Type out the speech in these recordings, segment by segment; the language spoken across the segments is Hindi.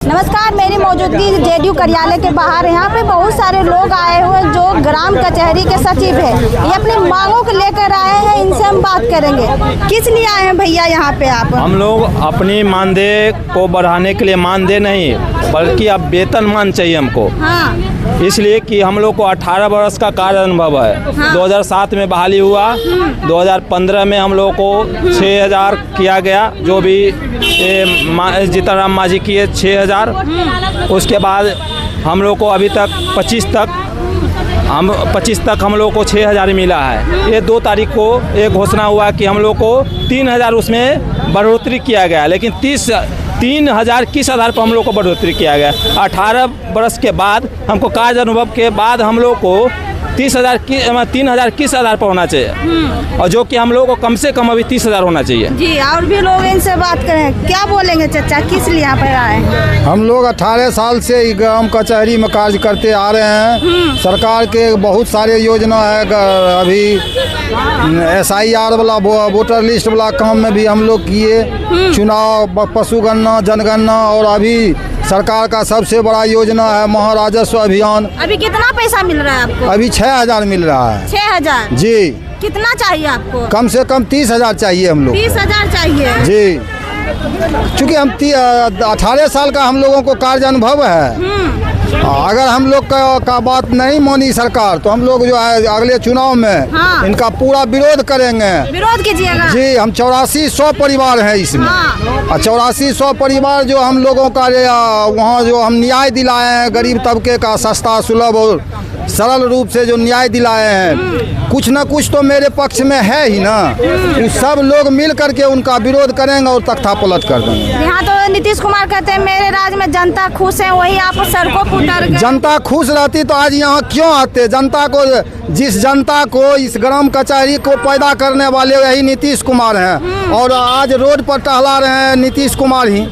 नमस्कार, मेरी मौजूदगी जेडीयू कार्यालय के बाहर। यहाँ पे बहुत सारे लोग आए हुए जो ग्राम कचहरी के सचिव है, ये अपनी मांगों को लेकर आए हैं। इनसे हम बात करेंगे। किस लिए आए हैं भैया यहाँ पे आप? हम लोग अपनी मानदेय को बढ़ाने के लिए, मानदेय नहीं बल्कि अब वेतनमान चाहिए हमको। हाँ। इसलिए कि हम लोग को 18 वर्ष का कार्य अनुभव है। हाँ। 2007 में बहाली हुआ, 2015 में हम लोग को 6000 किया गया, जो भी जीतन राम मांझी किए 6000। उसके बाद हम लोग को अभी तक 25 तक हम लोग को 6000 मिला है। ये 2 तारीख को एक घोषणा हुआ कि हम लोग को 3000 उसमें बढ़ोतरी किया गया, लेकिन 3000 किस आधार पर हम लोग को बढ़ोतरी किया गया? 18 वर्ष के बाद हमको कार्य अनुभव के बाद हम लोग को 3000 किस आधार पर होना चाहिए, और जो कि हम लोग को कम से कम अभी 30,000 होना चाहिए। जी, और भी लोग इनसे बात करें, क्या बोलेंगे चाचा, किस लिए यहाँ पर आए हैं? हम लोग 18 साल से ग्राम कचहरी में कार्य करते आ रहे हैं। सरकार के बहुत सारे योजना है। अभी SIR वाला वोटर लिस्ट वाला काम में भी हम लोग किए, चुनाव, पशुगणना, जनगणना, और अभी सरकार का सबसे बड़ा योजना है महाराजस्व अभियान। अभी कितना पैसा मिल रहा है आपको? अभी 6000 मिल रहा है। 6000 जी। कितना चाहिए आपको? कम से कम 30,000 चाहिए हम लोग। 30,000 चाहिए जी, क्योंकि हम 18 साल का हम लोगों को कार्य अनुभव है। अगर हम लोग का बात नहीं मानी सरकार, तो हम लोग जो है अगले चुनाव में इनका पूरा विरोध करेंगे। विरोध कीजिएगा? जी, हम 8400 परिवार है इसमें। और 8400 परिवार जो हम लोगों का वहाँ जो हम न्याय दिलाए हैं, गरीब तबके का सस्ता, सुलभ और सरल रूप से जो न्याय दिलाए हैं, कुछ न कुछ तो मेरे पक्ष में है ही ना। सब लोग मिल करके उनका विरोध करेंगे और तख्ता पलट कर देंगे। यहाँ तो नीतीश कुमार कहते हैं मेरे राज्य में जनता खुश है, वही आप सड़कों पर उतर गए। जनता खुश रहती तो आज यहाँ क्यों आते? जनता को, जिस जनता को इस ग्राम कचहरी को पैदा करने वाले वही नीतीश कुमार हैं, और आज रोड पर टहला रहे हैं नीतीश कुमार ही।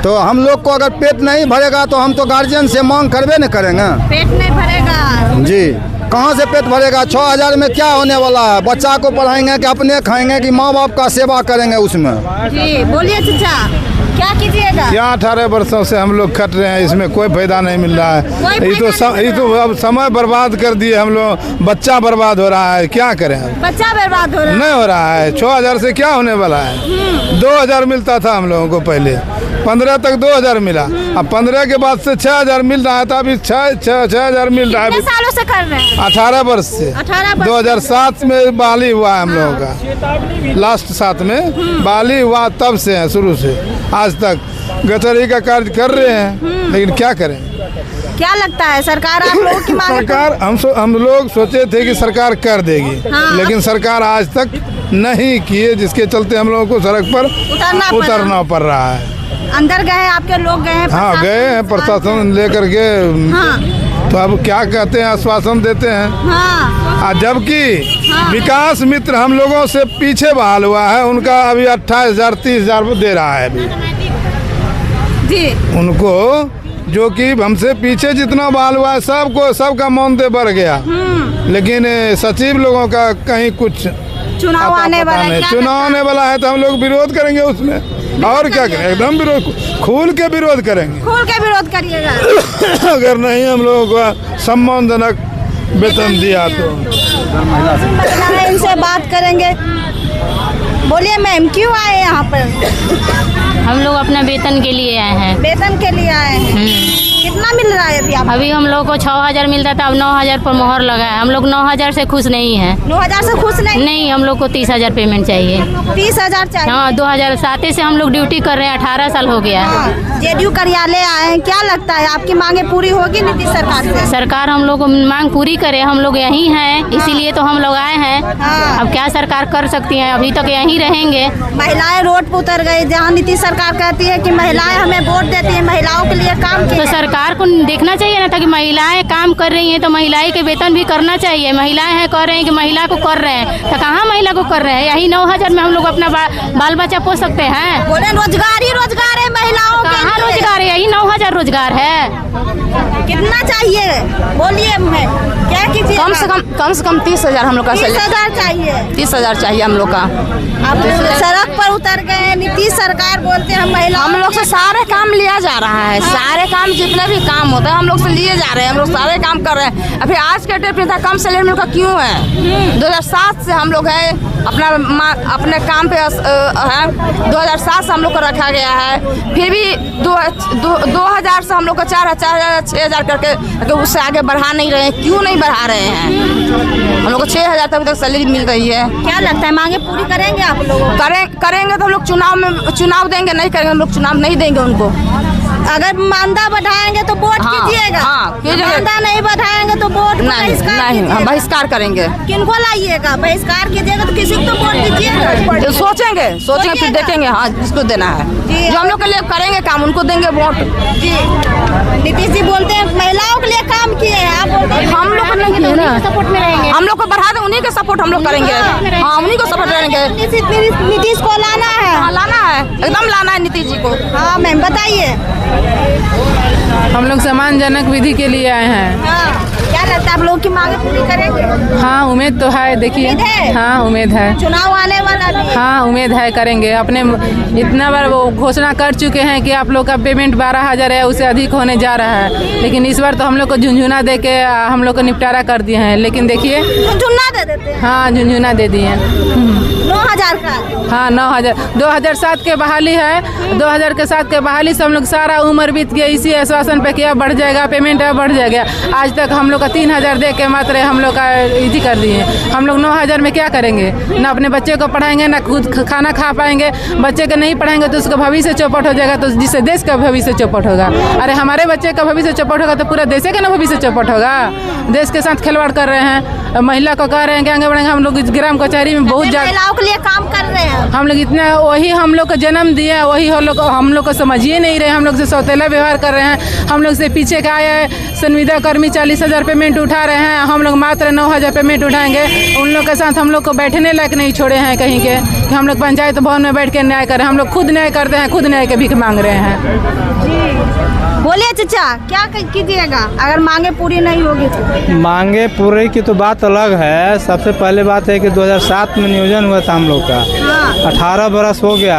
तो हम लोग को अगर पेट नहीं भरेगा तो हम तो गार्जियन से मांग करबे न करेंगे। पेट नहीं भरेगा जी, कहाँ से पेट भरेगा? 6000 में क्या होने वाला है? बच्चा को पढ़ाएंगे कि अपने खाएंगे कि माँ बाप का सेवा करेंगे उसमें? जी बोलिए चाचा, क्या कीजिएगा? यहाँ 18 वर्षों से हम लोग खट रहे हैं, इसमें कोई फायदा नहीं मिल रहा है। ये तो अब समय बर्बाद कर दिए हम लोग। बच्चा बर्बाद हो रहा है, क्या करें? बच्चा बर्बाद हो रहा है? नहीं हो रहा है। 6000 से क्या होने वाला है? 2000 मिलता था हम लोगों को पहले, 15 तक 2000 मिला। अब 15 के बाद से 6000 मिल रहा है, तो अभी 6000 मिल रहा है। कितने सालों से कर रहे हैं? 18 वर्ष से। 2007 में बहाली हुआ है हम लोगों का, लास्ट 7 में बहाली हुआ, तब से है, शुरू से आज तक कचहरी का कार्य कर रहे हैं। लेकिन क्या करें? क्या लगता है सरकार आप लोगों की मांग? सरकार, हम लोग सोचे थे कि सरकार कर देगी, लेकिन सरकार आज तक नहीं किए, जिसके चलते हम लोगों को सड़क पर उतरना पड़ रहा है। अंदर गए आपके लोग? गए हैं? हाँ, गए हैं प्रशासन लेकर के। तो अब क्या कहते हैं, आश्वासन देते हैं। जबकि विकास मित्र हम लोगों से पीछे बहाल हुआ है, उनका अभी 28,000 30,000 दे रहा है अभी जी उनको, जो कि हमसे पीछे जितना बहाल हुआ है सबका मानदेय बढ़ गया। लेकिन सचिव लोगों का कहीं कुछ चुनाव आने वाला है, तो हम लोग विरोध करेंगे उसमें। और क्या करें? एकदम विरोध, खुल के विरोध करेंगे। खुल के विरोध करिएगा। अगर नहीं हम लोगों को सम्मानजनक वेतन दिया तो इनसे बात करेंगे। बोलिए मैम, क्यों आए यहाँ पर? हम लोग अपना वेतन के लिए आए हैं। वेतन के लिए आए हैं? कितना मिल रहा है अभी आपको? अभी हम लोग को 6000 मिलता था, अब 9000 पर मोहर लगा है। हम लोग 9000 से खुश नहीं हैं। 9000 से खुश नहीं? हम लोग को 30,000 पेमेंट चाहिए। 30,000 चाहिए? हाँ, 2007 से हम लोग ड्यूटी कर रहे हैं, 18 साल हो गया है। जेडीयू कार्यालय आए हैं, क्या लगता है आपकी मांगे पूरी होगी नीतीश सरकार से? सरकार हम लोग को मांग पूरी करे, हम लोग यहीं हैं, इसीलिए तो हम लोग आए हैं। अब क्या सरकार कर सकती है? अभी तक यहीं रहेंगे। महिलाएं रोड पर उतर गई, जहाँ नीतीश सरकार कहती है कि महिलाएं हमें वोट देती है, महिलाओं के लिए काम किया। तो सरकार को देखना चाहिए ना था कि महिलाएं काम कर रही हैं, तो महिलाएं के वेतन भी करना चाहिए। महिलाएं हैं कर रहे हैं कि महिला को कर रहे हैं, तो कहाँ महिला को कर रहे हैं? यही 9000 में हम लोग अपना बाल बच्चा पोस सकते हैं। बोले रोजगार ही रोजगार है महिलाओं का। कहाँ रोजगार है? यही 9000 रोजगार है। कितना चाहिए बोलिए, मैं क्या कीजिए? कम से कम 30,000 हम लोग का 30,000 चाहिए। 30,000 चाहिए हम लोग का। अब सड़क पर उतर गए हैं, नीतीश सरकार बोलते हैं हम लोग से सारे काम लिया जा रहा है, सारे काम जितने भी काम होता है हम लोग से लिए जा रहे हैं, हम लोग सारे काम कर रहे हैं। अभी आज के डेट में कम सैलरी हम लोग का क्यों है? 2007 से हम लोग है अपने काम पे है, 2007 से हम लोग को रखा गया है, फिर भी 2000 से हम लोग को 4,000 6,000 करके उससे आगे बढ़ा नहीं रहे हैं। क्यों नहीं बढ़ा रहे हैं? हम लोग को 6,000 तक सैलरी मिल रही है। क्या लगता है मांगे पूरी करेंगे आप लोग? करेंगे तो हम लोग चुनाव देंगे, नहीं करेंगे हम लोग चुनाव नहीं देंगे उनको। अगर मानदा बढ़ाएंगे तो वोट कीजिएगा, मानदा नहीं बढ़ाएंगे तो वोट नहीं, बहिष्कार करेंगे। किनको लाइएगा? बहिष्कार कीजिएगा तो किसी को वोट दीजिएगा। सोचेंगे फिर देखेंगे। हाँ, जिसको देना है, जो हम लोग के लिए करेंगे काम उनको देंगे वोट। जी नीतीश जी बोलते हैं महिलाओं के लिए काम किए हैं, आप बोलते हैं हम लोग नहीं किए ना, सपोर्ट में रहेंगे। हम लोग को बढ़ा दे, उन्हीं के सपोर्ट हम लोग करेंगे। हाँ, उन्हीं को सपोर्ट करेंगे। नीतीश को लाना है। हाँ, लाना है, एकदम लाना है नीतीश जी को। हाँ मैम बताइए। हम लोग सम्मानजनक विधि के लिए आए हैं। हाँ, क्या लगता है आप लोग की मांगे पूरी करेंगे? हाँ, उम्मीद तो है। देखिए, हाँ उम्मीद है। चुनाव आने वाला भी। हाँ, उम्मीद है करेंगे। अपने इतना बार वो घोषणा कर चुके हैं कि आप लोग का पेमेंट 12,000 है, उससे अधिक होने जा रहा है, लेकिन इस बार तो हम लोग को झुंझुना दे के हम लोग को निपटारा कर दिए हैं। लेकिन देखिए, झुंझुना दे देते हैं। हाँ, झुंझुना दे दिए हैं। 9,000 का। हाँ, 9,000। 2007 के बहाली है, 2000 के 7 के बहाली से हम लोग सारा उम्र बीत गया इसी आश्वासन पे किया बढ़ जाएगा पेमेंट, बढ़ जाएगा। आज तक हम लोग का 3,000 दे के मात्र हम लोग का इजी कर दिए। हम लोग 9,000 में क्या करेंगे? ना अपने बच्चे को पढ़ाएंगे, ना खुद खाना खा पाएंगे। बच्चे को नहीं पढ़ाएंगे तो उसका भविष्य चौपट हो जाएगा, तो जिससे देश का भविष्य चौपट होगा। अरे हमारे बच्चे का भविष्य चौपट होगा तो पूरा देश का ना भविष्य चौपट होगा। देश के साथ खिलवाड़ कर रहे हैं। महिला को कह रहे हैं कि आगे बढ़ेंगे। हम लोग ग्राम कचहरी में बहुत ज़्यादा महिलाओं के लिए काम कर रहे हैं। हम लोग इतना, वही हम लोग को जन्म दिया, वही हम लोग को समझिए नहीं रहे। हम लोग से सौतेला व्यवहार कर रहे हैं। हम लोग से पीछे का आया है संविदा कर्मी 40,000 पेमेंट उठा रहे हैं, हम लोग मात्र 9,000 पेमेंट उठाएंगे। उन लोग के साथ हम लोग को बैठने लायक नहीं छोड़े हैं कहीं के कि हम लोग पंचायत भवन में बैठ के न्याय करें। हम लोग खुद न्याय करते हैं, खुद न्याय के भीख मांग रहे हैं। बोलिए चाचा, क्या कीजिएगा अगर मांगे पूरी नहीं होगी तो? मांगे पूरी की तो बात अलग है। सबसे पहले बात है कि 2007 में नियोजन हुआ था हम लोग का। 18 बरस हो गया।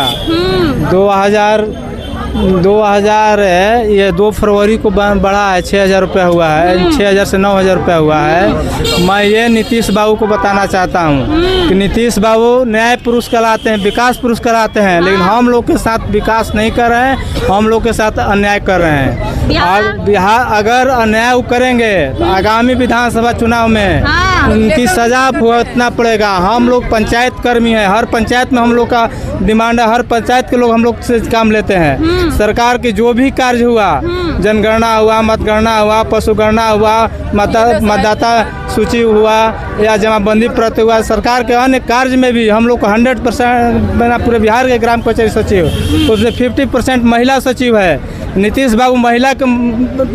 2000 है, ये 2 फरवरी को बढ़ा है, 6,000 रुपया हुआ है। 6,000 से 9,000 रुपया हुआ है। मैं ये नीतीश बाबू को बताना चाहता हूँ कि नीतीश बाबू न्याय पुरुष कहलाते हैं, विकास पुरुष कहलाते हैं, लेकिन हम लोग के साथ विकास नहीं कर रहे हैं, हम लोग के साथ अन्याय कर रहे हैं। और बिहार अगर अन्याय करेंगे तो आगामी विधानसभा चुनाव में उनकी सजा भुगतना पड़ेगा। हम लोग पंचायत कर्मी हैं, हर पंचायत में हम लोग का डिमांड है, हर पंचायत के लोग हम लोग से काम लेते हैं। सरकार के जो भी कार्य हुआ, जनगणना हुआ, मतगणना हुआ, पशुगणना हुआ, मतदाता सूची हुआ या जमाबंदी प्रति हुआ, सरकार के अन्य कार्य में भी हम लोग को 100% पूरे बिहार के ग्राम कचहरी सचिव, उसमें 50% महिला सचिव है। नीतीश बाबू महिला को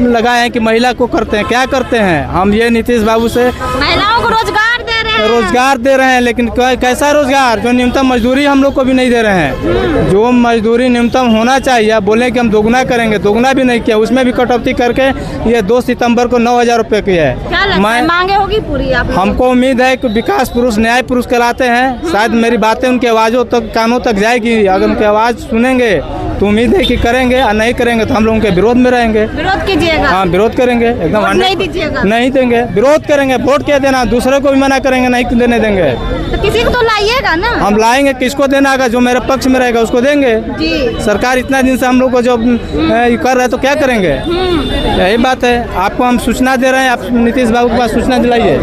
लगाए हैं कि महिला को करते हैं, क्या करते हैं? हम ये नीतीश बाबू से महिलाओं को रोजगार दे रहे हैं, लेकिन कैसा रोजगार? जो न्यूनतम मजदूरी हम लोग को भी नहीं दे रहे हैं। जो मजदूरी न्यूनतम होना चाहिए, बोले कि हम दोगुना करेंगे, दोगुना भी नहीं किया, उसमें भी कटौती करके ये 2 सितंबर को 9,000 रुपये की है। मांगे होगी पूरी आप? हमको उम्मीद है कि विकास पुरुष न्याय पुरुष कहलाते हैं। शायद मेरी बातें उनकी आवाज़ों तक, कानों तक जाएगी। अगर उनकी आवाज़ सुनेंगे तो उम्मीद है कि करेंगे, और नहीं करेंगे तो हम लोगों के विरोध में रहेंगे। विरोध कीजिएगा? हाँ, विरोध करेंगे एकदम। नहीं दीजिएगा? नहीं देंगे, विरोध करेंगे। वोट क्या देना? दूसरे को भी मना करेंगे, नहीं देने देंगे। तो किसी को तो लाइएगा ना? हम लाएंगे, किसको देना होगा? जो मेरे पक्ष में रहेगा उसको देंगे जी। सरकार इतना दिन से हम लोग को जो कर रहे हैं तो क्या करेंगे? यही बात है। आपको हम सूचना दे रहे हैं, आप नीतीश बाबू के पास सूचना दिलाइए।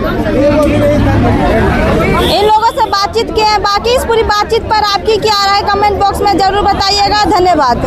इन लोगों से बातचीत किए हैं। बाकी इस पूरी बातचीत पर आपकी क्या राय, कमेंट बॉक्स में जरूर बताइएगा। धन्यवाद।